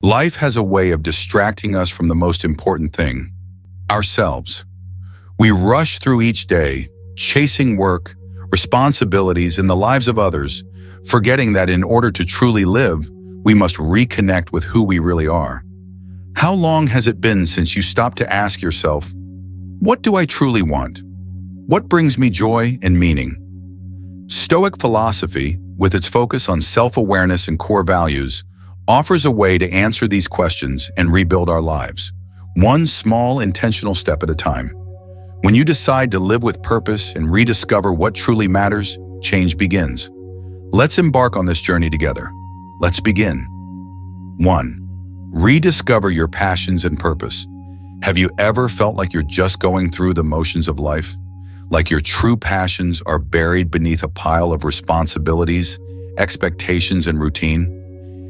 Life has a way of distracting us from the most important thing, ourselves. We rush through each day, chasing work, responsibilities, and the lives of others, forgetting that in order to truly live, we must reconnect with who we really are. How long has it been since you stopped to ask yourself, what do I truly want? What brings me joy and meaning? Stoic philosophy, with its focus on self-awareness and core values, offers a way to answer these questions and rebuild our lives, one small intentional step at a time. When you decide to live with purpose and rediscover what truly matters, change begins. Let's embark on this journey together. Let's begin. 1. Rediscover your passions and purpose. Have you ever felt like you're just going through the motions of life? Like your true passions are buried beneath a pile of responsibilities, expectations, and routine?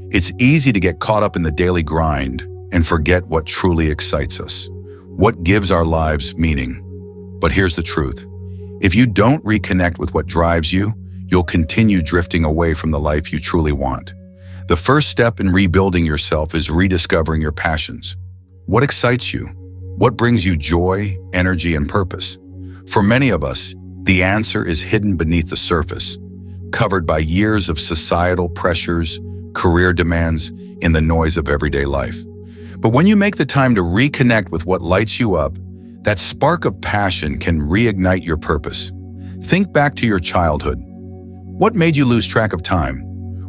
It's easy to get caught up in the daily grind and forget what truly excites us, what gives our lives meaning. But here's the truth. If you don't reconnect with what drives you, you'll continue drifting away from the life you truly want. The first step in rebuilding yourself is rediscovering your passions. What excites you? What brings you joy, energy, and purpose? For many of us, the answer is hidden beneath the surface, covered by years of societal pressures, career demands, in the noise of everyday life. But when you make the time to reconnect with what lights you up, that spark of passion can reignite your purpose. Think back to your childhood. What made you lose track of time?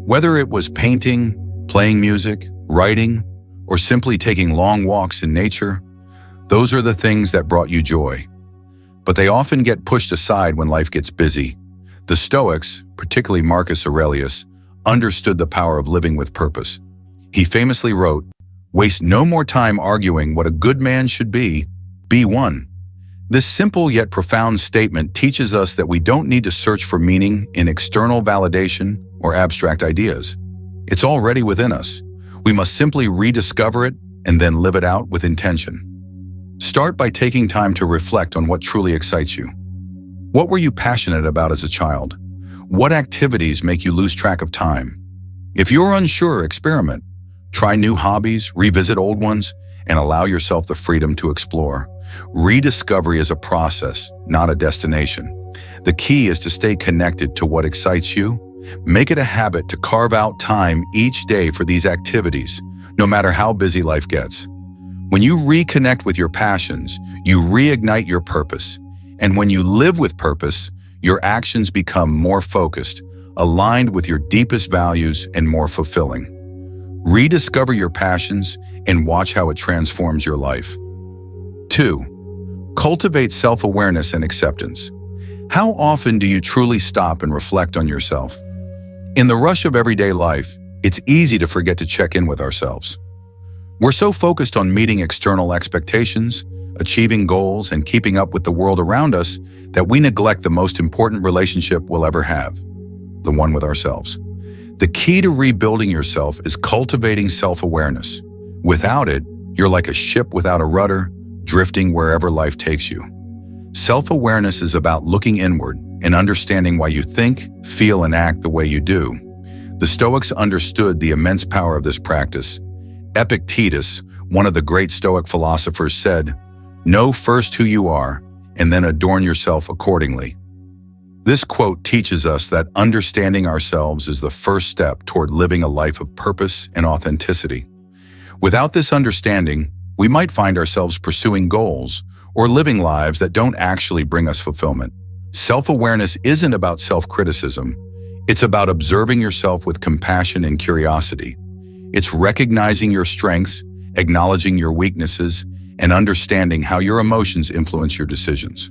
Whether it was painting, playing music, writing, or simply taking long walks in nature, those are the things that brought you joy. But they often get pushed aside when life gets busy. The Stoics, particularly Marcus Aurelius, understood the power of living with purpose. He famously wrote, "Waste no more time arguing what a good man should be one." This simple yet profound statement teaches us that we don't need to search for meaning in external validation or abstract ideas. It's already within us. We must simply rediscover it and then live it out with intention. Start by taking time to reflect on what truly excites you. What were you passionate about as a child? What activities make you lose track of time? If you're unsure, experiment. Try new hobbies, revisit old ones, and allow yourself the freedom to explore. Rediscovery is a process, not a destination. The key is to stay connected to what excites you. Make it a habit to carve out time each day for these activities, no matter how busy life gets. When you reconnect with your passions, you reignite your purpose. And when you live with purpose, your actions become more focused, aligned with your deepest values, and more fulfilling. Rediscover your passions and watch how it transforms your life. 2. Cultivate self-awareness and acceptance. How often do you truly stop and reflect on yourself? In the rush of everyday life, it's easy to forget to check in with ourselves. We're so focused on meeting external expectations, achieving goals, and keeping up with the world around us that we neglect the most important relationship we'll ever have, the one with ourselves. The key to rebuilding yourself is cultivating self-awareness. Without it, you're like a ship without a rudder, drifting wherever life takes you. Self-awareness is about looking inward and understanding why you think, feel, and act the way you do. The Stoics understood the immense power of this practice. Epictetus, one of the great Stoic philosophers, said, "Know first who you are, and then adorn yourself accordingly." This quote teaches us that understanding ourselves is the first step toward living a life of purpose and authenticity. Without this understanding, we might find ourselves pursuing goals or living lives that don't actually bring us fulfillment. Self-awareness isn't about self-criticism. It's about observing yourself with compassion and curiosity. It's recognizing your strengths, acknowledging your weaknesses, and understanding how your emotions influence your decisions.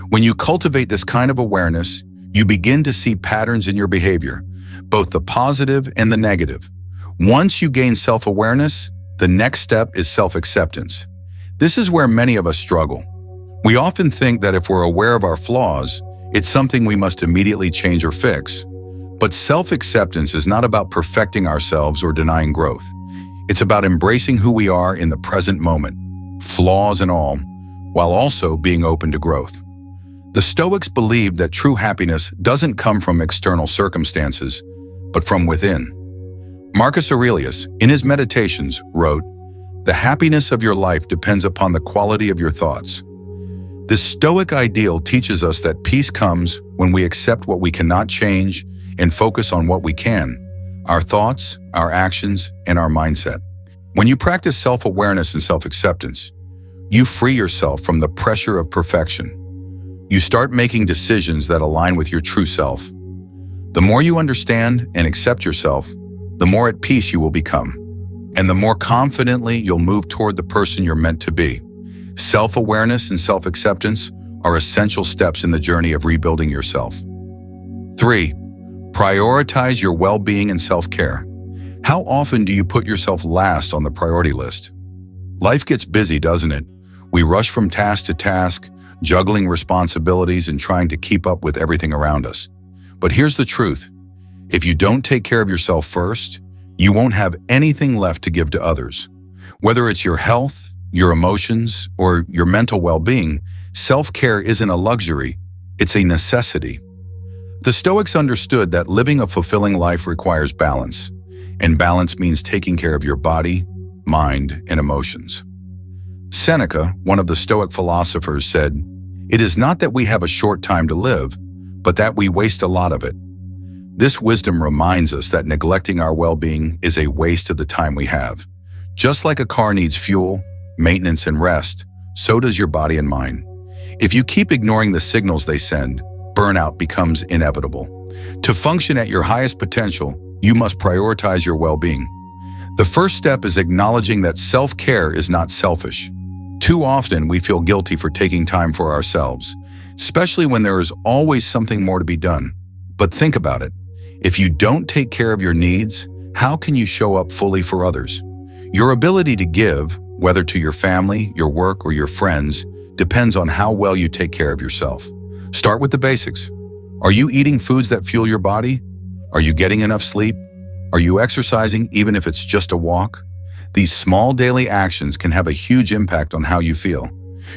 When you cultivate this kind of awareness, you begin to see patterns in your behavior, both the positive and the negative. Once you gain self-awareness, the next step is self-acceptance. This is where many of us struggle. We often think that if we're aware of our flaws, it's something we must immediately change or fix. But self-acceptance is not about perfecting ourselves or denying growth. It's about embracing who we are in the present moment, flaws and all, while also being open to growth. The Stoics believed that true happiness doesn't come from external circumstances, but from within. Marcus Aurelius, in his Meditations, wrote, "The happiness of your life depends upon the quality of your thoughts." This Stoic ideal teaches us that peace comes when we accept what we cannot change and focus on what we can, our thoughts, our actions, and our mindset. When you practice self-awareness and self-acceptance, you free yourself from the pressure of perfection. You start making decisions that align with your true self. The more you understand and accept yourself, the more at peace you will become, and the more confidently you'll move toward the person you're meant to be. Self-awareness and self-acceptance are essential steps in the journey of rebuilding yourself. 3. Prioritize your well-being and self-care. How often do you put yourself last on the priority list? Life gets busy, doesn't it? We rush from task to task, juggling responsibilities and trying to keep up with everything around us. But here's the truth. If you don't take care of yourself first, you won't have anything left to give to others. Whether it's your health, your emotions, or your mental well-being, self-care isn't a luxury, it's a necessity. The Stoics understood that living a fulfilling life requires balance, and balance means taking care of your body, mind, and emotions. Seneca, one of the Stoic philosophers, said, "It is not that we have a short time to live, but that we waste a lot of it." This wisdom reminds us that neglecting our well-being is a waste of the time we have. Just like a car needs fuel, maintenance, and rest, so does your body and mind. If you keep ignoring the signals they send, burnout becomes inevitable. To function at your highest potential, you must prioritize your well-being. The first step is acknowledging that self-care is not selfish. Too often, we feel guilty for taking time for ourselves, especially when there is always something more to be done. But think about it. If you don't take care of your needs, how can you show up fully for others? Your ability to give, whether to your family, your work, or your friends, depends on how well you take care of yourself. Start with the basics. Are you eating foods that fuel your body? Are you getting enough sleep? Are you exercising, even if it's just a walk? These small daily actions can have a huge impact on how you feel.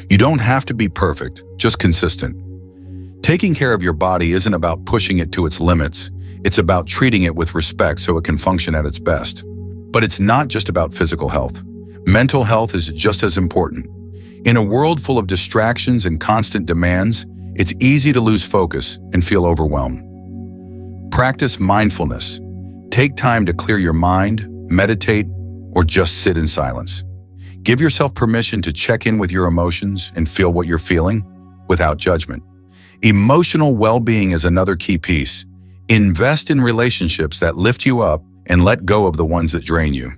You don't have to be perfect, just consistent. Taking care of your body isn't about pushing it to its limits. It's about treating it with respect so it can function at its best. But it's not just about physical health. Mental health is just as important. In a world full of distractions and constant demands, it's easy to lose focus and feel overwhelmed. Practice mindfulness. Take time to clear your mind, meditate, or just sit in silence. Give yourself permission to check in with your emotions and feel what you're feeling without judgment. Emotional well-being is another key piece. Invest in relationships that lift you up and let go of the ones that drain you.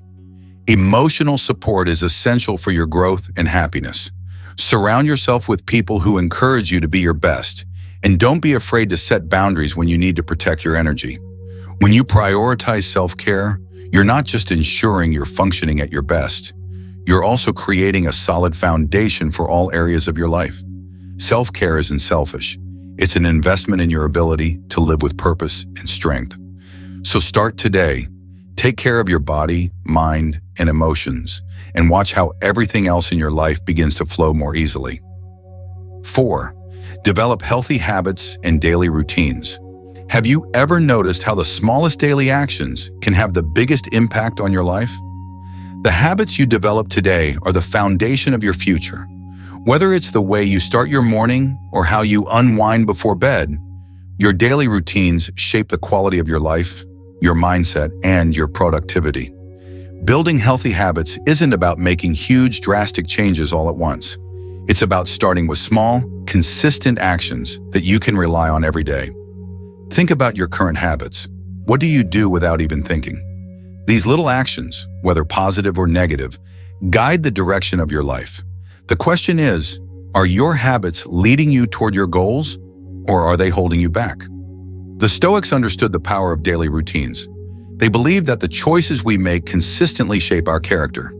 Emotional support is essential for your growth and happiness. Surround yourself with people who encourage you to be your best, and don't be afraid to set boundaries when you need to protect your energy. When you prioritize self-care, you're not just ensuring you're functioning at your best, you're also creating a solid foundation for all areas of your life. Self-care isn't selfish. It's an investment in your ability to live with purpose and strength. So start today. Take care of your body, mind, and emotions, and watch how everything else in your life begins to flow more easily. 4. Develop healthy habits and daily routines. Have you ever noticed how the smallest daily actions can have the biggest impact on your life? The habits you develop today are the foundation of your future. Whether it's the way you start your morning or how you unwind before bed, your daily routines shape the quality of your life, your mindset, and your productivity. Building healthy habits isn't about making huge, drastic changes all at once. It's about starting with small, consistent actions that you can rely on every day. Think about your current habits. What do you do without even thinking? These little actions, whether positive or negative, guide the direction of your life. The question is, are your habits leading you toward your goals, or are they holding you back? The Stoics understood the power of daily routines. They believed that the choices we make consistently shape our character.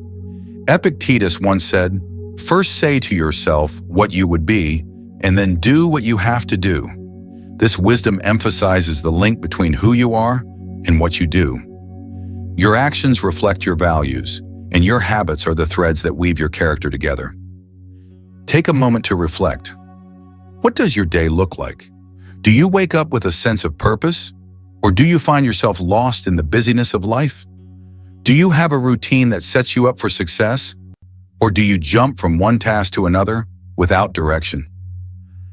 Epictetus once said, "First say to yourself what you would be, and then do what you have to do." This wisdom emphasizes the link between who you are and what you do. Your actions reflect your values, and your habits are the threads that weave your character together. Take a moment to reflect. What does your day look like? Do you wake up with a sense of purpose, or do you find yourself lost in the busyness of life? Do you have a routine that sets you up for success? Or do you jump from one task to another without direction?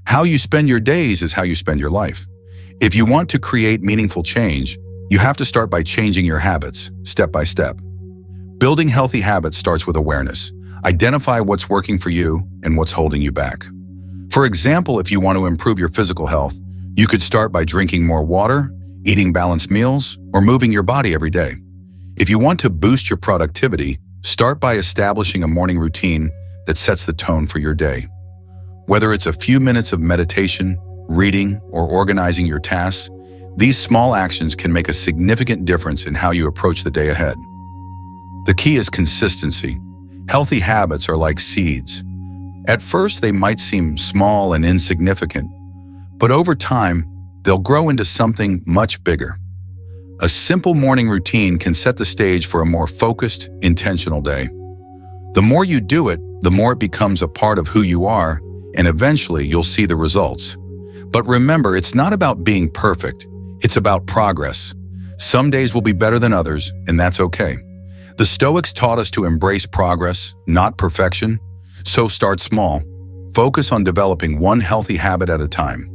How you spend your days is how you spend your life. If you want to create meaningful change, you have to start by changing your habits, step by step. Building healthy habits starts with awareness. Identify what's working for you and what's holding you back. For example, if you want to improve your physical health, you could start by drinking more water, eating balanced meals, or moving your body every day. If you want to boost your productivity, start by establishing a morning routine that sets the tone for your day. Whether it's a few minutes of meditation, reading, or organizing your tasks, these small actions can make a significant difference in how you approach the day ahead. The key is consistency. Healthy habits are like seeds. At first, they might seem small and insignificant, but over time, they'll grow into something much bigger. A simple morning routine can set the stage for a more focused, intentional day. The more you do it, the more it becomes a part of who you are, and eventually you'll see the results. But remember, it's not about being perfect. It's about progress. Some days will be better than others, and that's okay. The Stoics taught us to embrace progress, not perfection. So start small. Focus on developing one healthy habit at a time.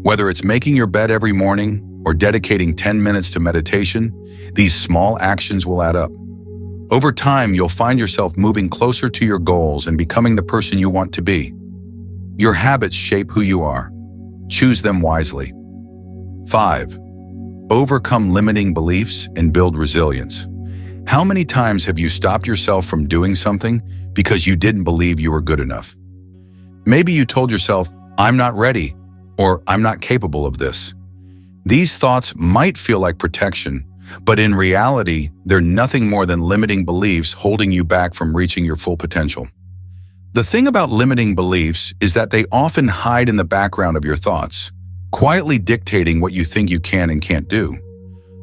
Whether it's making your bed every morning or dedicating 10 minutes to meditation, these small actions will add up. Over time, you'll find yourself moving closer to your goals and becoming the person you want to be. Your habits shape who you are. Choose them wisely. 5. Overcome limiting beliefs and build resilience. How many times have you stopped yourself from doing something because you didn't believe you were good enough? Maybe you told yourself, "I'm not ready," or "I'm not capable of this." These thoughts might feel like protection, but in reality, they're nothing more than limiting beliefs holding you back from reaching your full potential. The thing about limiting beliefs is that they often hide in the background of your thoughts, quietly dictating what you think you can and can't do.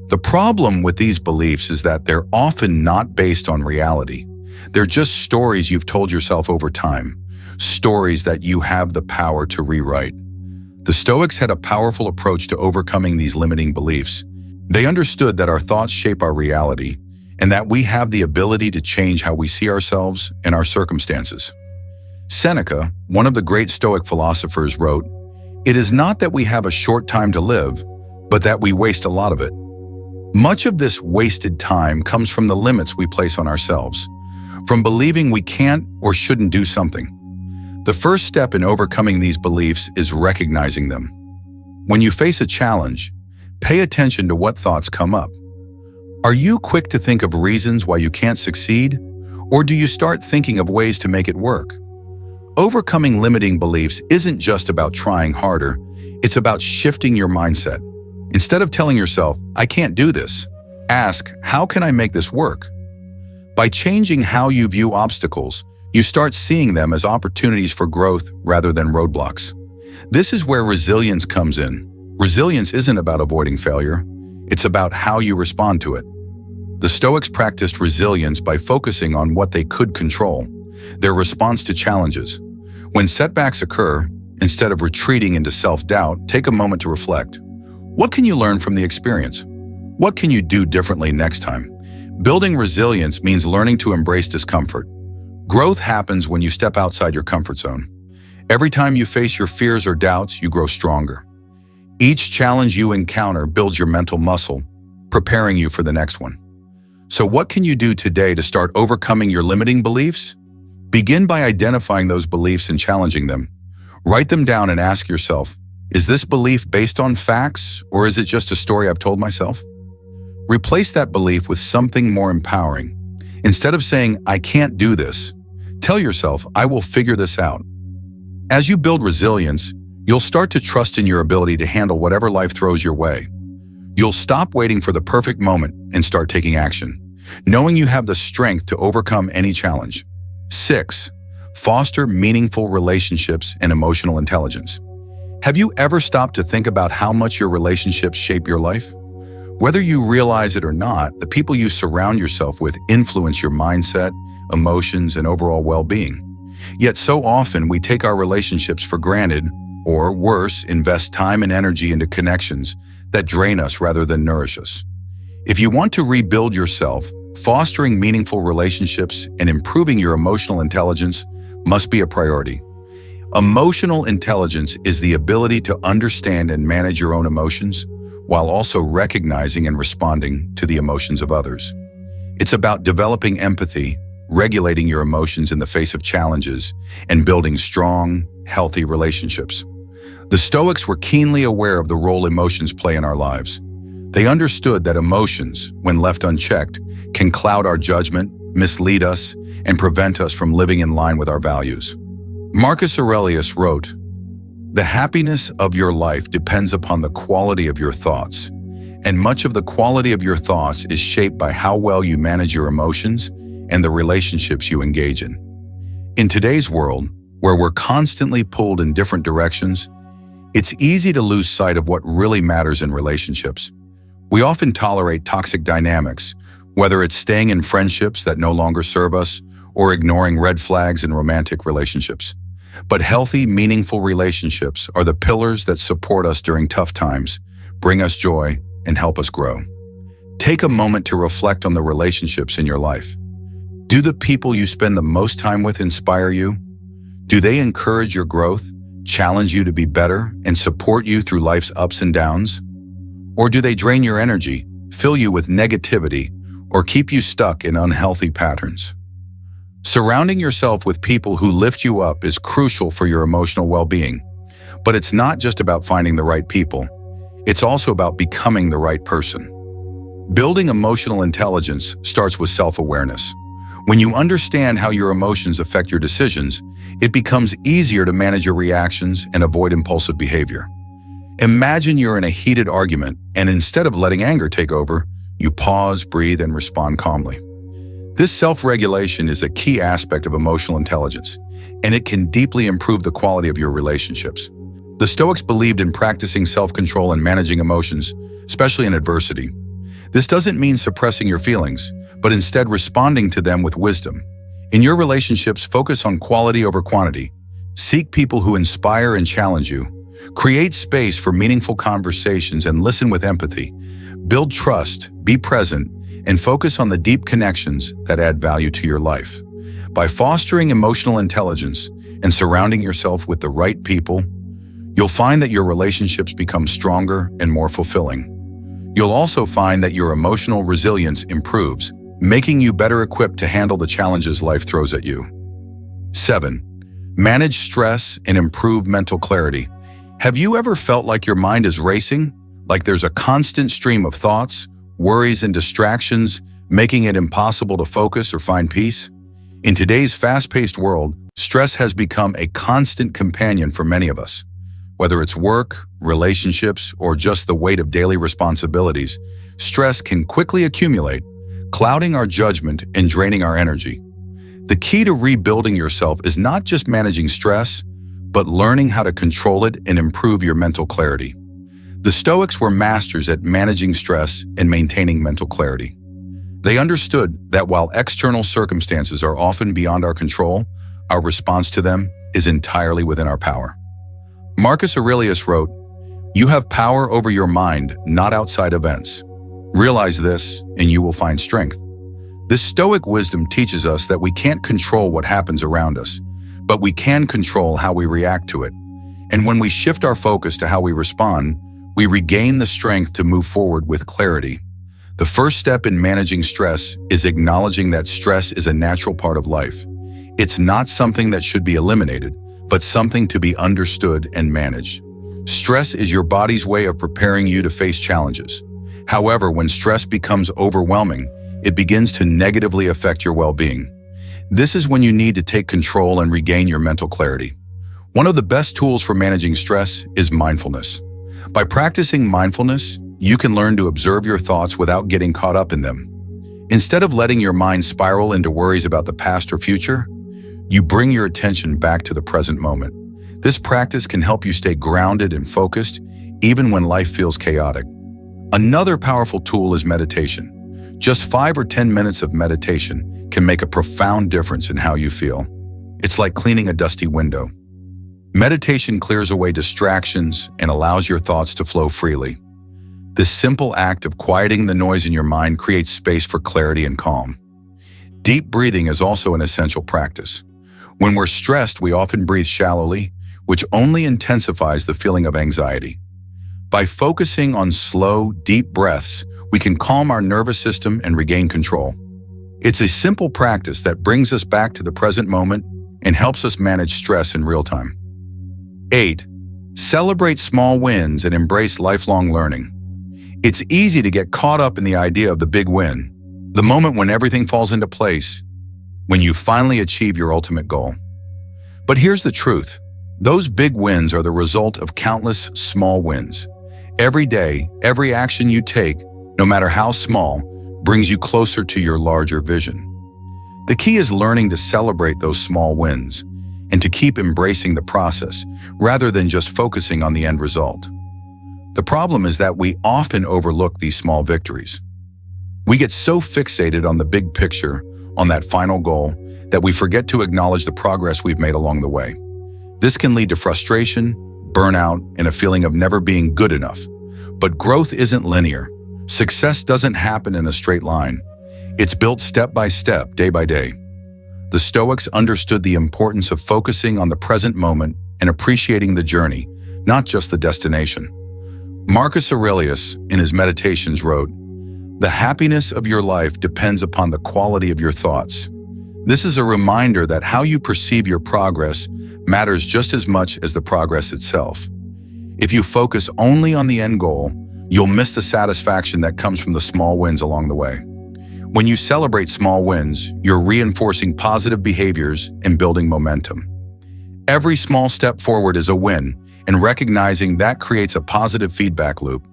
The problem with these beliefs is that they're often not based on reality. They're just stories you've told yourself over time, stories that you have the power to rewrite. The Stoics had a powerful approach to overcoming these limiting beliefs. They understood that our thoughts shape our reality, and that we have the ability to change how we see ourselves and our circumstances. Seneca, one of the great Stoic philosophers, wrote, "It is not that we have a short time to live, but that we waste a lot of it." Much of this wasted time comes from the limits we place on ourselves, from believing we can't or shouldn't do something. The first step in overcoming these beliefs is recognizing them. When you face a challenge, pay attention to what thoughts come up. Are you quick to think of reasons why you can't succeed, or do you start thinking of ways to make it work? Overcoming limiting beliefs isn't just about trying harder, it's about shifting your mindset. Instead of telling yourself, "I can't do this," ask, "How can I make this work?" By changing how you view obstacles, you start seeing them as opportunities for growth rather than roadblocks. This is where resilience comes in. Resilience isn't about avoiding failure, it's about how you respond to it. The Stoics practiced resilience by focusing on what they could control, their response to challenges. When setbacks occur, instead of retreating into self-doubt, take a moment to reflect. What can you learn from the experience? What can you do differently next time? Building resilience means learning to embrace discomfort. Growth happens when you step outside your comfort zone. Every time you face your fears or doubts, you grow stronger. Each challenge you encounter builds your mental muscle, preparing you for the next one. So what can you do today to start overcoming your limiting beliefs? Begin by identifying those beliefs and challenging them. Write them down and ask yourself, is this belief based on facts, or is it just a story I've told myself? Replace that belief with something more empowering. Instead of saying, "I can't do this," tell yourself, "I will figure this out." As you build resilience, you'll start to trust in your ability to handle whatever life throws your way. You'll stop waiting for the perfect moment and start taking action, knowing you have the strength to overcome any challenge. 6. Foster meaningful relationships and emotional intelligence. Have you ever stopped to think about how much your relationships shape your life? Whether you realize it or not, the people you surround yourself with influence your mindset, emotions, and overall well-being. Yet so often we take our relationships for granted, or worse, invest time and energy into connections that drain us rather than nourish us. If you want to rebuild yourself, Fostering meaningful relationships and improving your emotional intelligence must be a priority. Emotional intelligence is the ability to understand and manage your own emotions while also recognizing and responding to the emotions of others. It's about developing empathy, regulating your emotions in the face of challenges, and building strong, healthy relationships. The Stoics were keenly aware of the role emotions play in our lives. They understood that emotions, when left unchecked, can cloud our judgment, mislead us, and prevent us from living in line with our values. Marcus Aurelius wrote, "The happiness of your life depends upon the quality of your thoughts, and much of the quality of your thoughts is shaped by how well you manage your emotions and the relationships you engage in." In today's world, where we're constantly pulled in different directions, it's easy to lose sight of what really matters in relationships. We often tolerate toxic dynamics, whether it's staying in friendships that no longer serve us or ignoring red flags in romantic relationships. But healthy, meaningful relationships are the pillars that support us during tough times, bring us joy, and help us grow. Take a moment to reflect on the relationships in your life. Do the people you spend the most time with inspire you? Do they encourage your growth, challenge you to be better, and support you through life's ups and downs? Or do they drain your energy, fill you with negativity, or keep you stuck in unhealthy patterns? Surrounding yourself with people who lift you up is crucial for your emotional well-being. But it's not just about finding the right people. It's also about becoming the right person. Building emotional intelligence starts with self-awareness. When you understand how your emotions affect your decisions, it becomes easier to manage your reactions and avoid impulsive behavior. Imagine you're in a heated argument, and instead of letting anger take over, you pause, breathe, and respond calmly. This self-regulation is a key aspect of emotional intelligence, and it can deeply improve the quality of your relationships. The Stoics believed in practicing self-control and managing emotions, especially in adversity. This doesn't mean suppressing your feelings, but instead responding to them with wisdom. In your relationships, focus on quality over quantity. Seek people who inspire and challenge you. Create space for meaningful conversations and listen with empathy. Build trust, be present, and focus on the deep connections that add value to your life. By fostering emotional intelligence and surrounding yourself with the right people, you'll find that your relationships become stronger and more fulfilling. You'll also find that your emotional resilience improves, making you better equipped to handle the challenges life throws at you. 7. Manage stress and improve mental clarity. Have you ever felt like your mind is racing? Like there's a constant stream of thoughts, worries, and distractions, making it impossible to focus or find peace? In today's fast-paced world, stress has become a constant companion for many of us. Whether it's work, relationships, or just the weight of daily responsibilities, stress can quickly accumulate, clouding our judgment and draining our energy. The key to rebuilding yourself is not just managing stress, but learning how to control it and improve your mental clarity. The Stoics were masters at managing stress and maintaining mental clarity. They understood that while external circumstances are often beyond our control, our response to them is entirely within our power. Marcus Aurelius wrote, "You have power over your mind, not outside events. Realize this, and you will find strength." This Stoic wisdom teaches us that we can't control what happens around us, but we can control how we react to it. And when we shift our focus to how we respond, we regain the strength to move forward with clarity. The first step in managing stress is acknowledging that stress is a natural part of life. It's not something that should be eliminated, but something to be understood and managed. Stress is your body's way of preparing you to face challenges. However, when stress becomes overwhelming, it begins to negatively affect your well-being. This is when you need to take control and regain your mental clarity. One of the best tools for managing stress is mindfulness. By practicing mindfulness, you can learn to observe your thoughts without getting caught up in them. Instead of letting your mind spiral into worries about the past or future, you bring your attention back to the present moment. This practice can help you stay grounded and focused, even when life feels chaotic. Another powerful tool is meditation. Just 5 or 10 minutes of meditation can make a profound difference in how you feel. It's like cleaning a dusty window. Meditation clears away distractions and allows your thoughts to flow freely. This simple act of quieting the noise in your mind creates space for clarity and calm. Deep breathing is also an essential practice. When we're stressed, we often breathe shallowly, which only intensifies the feeling of anxiety. By focusing on slow, deep breaths, we can calm our nervous system and regain control. It's a simple practice that brings us back to the present moment and helps us manage stress in real time. 8. Celebrate small wins and embrace lifelong learning. It's easy to get caught up in the idea of the big win, the moment when everything falls into place, when you finally achieve your ultimate goal. But here's the truth. Those big wins are the result of countless small wins. Every day, every action you take, no matter how small, brings you closer to your larger vision. The key is learning to celebrate those small wins and to keep embracing the process rather than just focusing on the end result. The problem is that we often overlook these small victories. We get so fixated on the big picture, on that final goal, that we forget to acknowledge the progress we've made along the way. This can lead to frustration, burnout, and a feeling of never being good enough. But growth isn't linear. Success doesn't happen in a straight line. It's built step by step, day by day. The Stoics understood the importance of focusing on the present moment and appreciating the journey, not just the destination. Marcus Aurelius, in his Meditations, wrote, "The happiness of your life depends upon the quality of your thoughts." This is a reminder that how you perceive your progress matters just as much as the progress itself. If you focus only on the end goal, you'll miss the satisfaction that comes from the small wins along the way. When you celebrate small wins, you're reinforcing positive behaviors and building momentum. Every small step forward is a win, and recognizing that creates a positive feedback loop.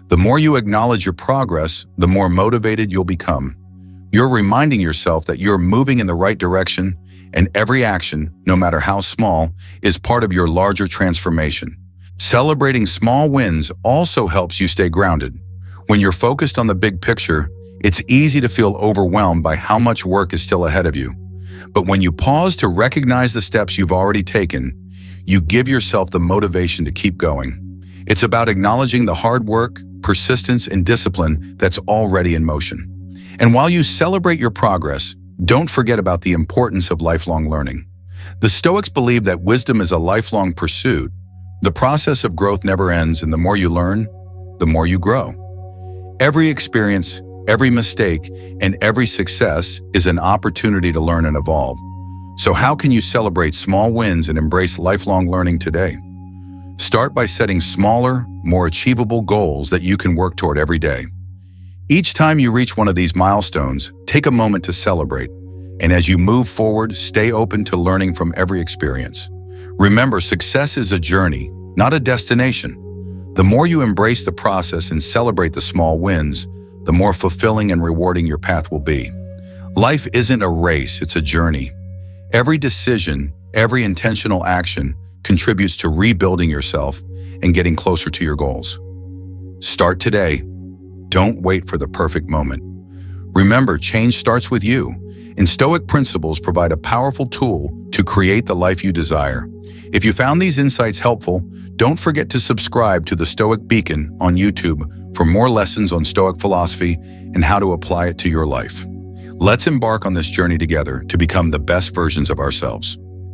The more you acknowledge your progress, the more motivated you'll become. You're reminding yourself that you're moving in the right direction, and every action, no matter how small, is part of your larger transformation. Celebrating small wins also helps you stay grounded. When you're focused on the big picture, it's easy to feel overwhelmed by how much work is still ahead of you. But when you pause to recognize the steps you've already taken, you give yourself the motivation to keep going. It's about acknowledging the hard work, persistence, and discipline that's already in motion. And while you celebrate your progress, don't forget about the importance of lifelong learning. The Stoics believe that wisdom is a lifelong pursuit. The process of growth never ends, and the more you learn, the more you grow. Every experience, every mistake, and every success is an opportunity to learn and evolve. So how can you celebrate small wins and embrace lifelong learning today? Start by setting smaller, more achievable goals that you can work toward every day. Each time you reach one of these milestones, take a moment to celebrate. And as you move forward, stay open to learning from every experience. Remember, success is a journey, not a destination. The more you embrace the process and celebrate the small wins, the more fulfilling and rewarding your path will be. Life isn't a race, it's a journey. Every decision, every intentional action contributes to rebuilding yourself and getting closer to your goals. Start today. Don't wait for the perfect moment. Remember, change starts with you, and Stoic principles provide a powerful tool to create the life you desire. If you found these insights helpful, don't forget to subscribe to the Stoic Beacon on YouTube for more lessons on Stoic philosophy and how to apply it to your life. Let's embark on this journey together to become the best versions of ourselves.